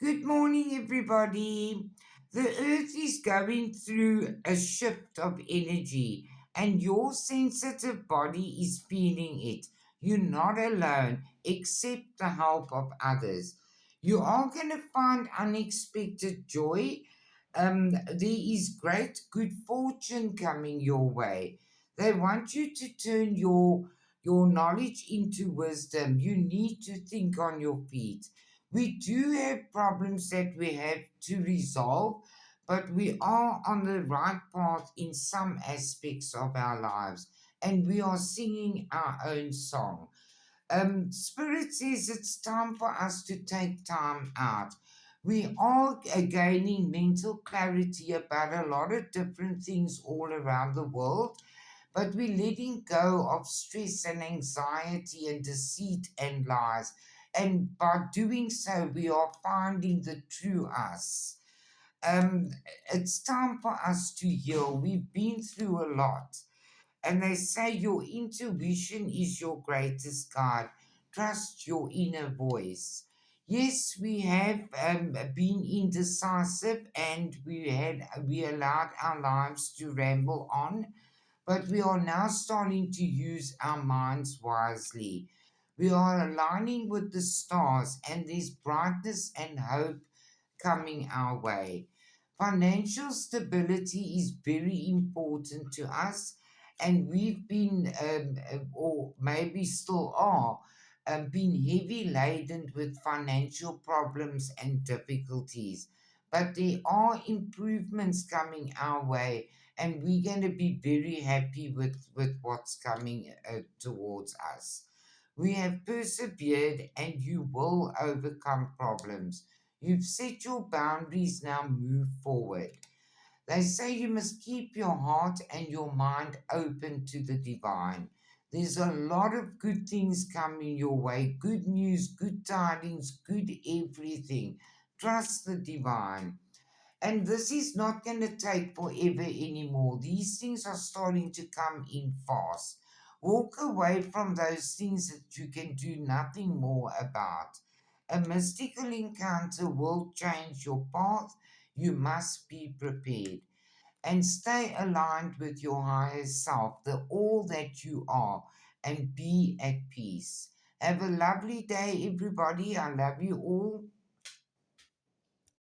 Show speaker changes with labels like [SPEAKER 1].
[SPEAKER 1] Good morning, everybody. The earth is going through a shift of energy, and your sensitive body is feeling it. You're not alone, accept the help of others. You are going to find unexpected joy. There is great good fortune coming your way. They want you to turn your knowledge into wisdom. You need to think on your feet. We do have problems that we have to resolve, but we are on the right path in some aspects of our lives, and we are singing our own song. Spirit says it's time for us to take time out. We are gaining mental clarity about a lot of different things all around the world, but we're letting go of stress and anxiety and deceit and lies. And by doing so, we are finding the true us. Um, it's time for us to heal. We've been through a lot. And they say your intuition is your greatest guide. Trust your inner voice. Yes, we have been indecisive and we allowed our lives to ramble on, but we are now starting to use our minds wisely. We are aligning with the stars, and there's brightness and hope coming our way. Financial stability is very important to us, and we've been, or maybe still are, been heavy laden with financial problems and difficulties. But there are improvements coming our way, and we're going to be very happy with what's coming towards us. We have persevered, and you will overcome problems. You've set your boundaries, now move forward. They say you must keep your heart and your mind open to the divine. There's a lot of good things coming your way, good news, good tidings, good everything. Trust the divine. And this is not going to take forever anymore. These things are starting to come in fast. Walk away from those things that you can do nothing more about. A mystical encounter will change your path. You must be prepared and stay aligned with your higher self, the all that you are, and be at peace. Have a lovely day, everybody. I love you all.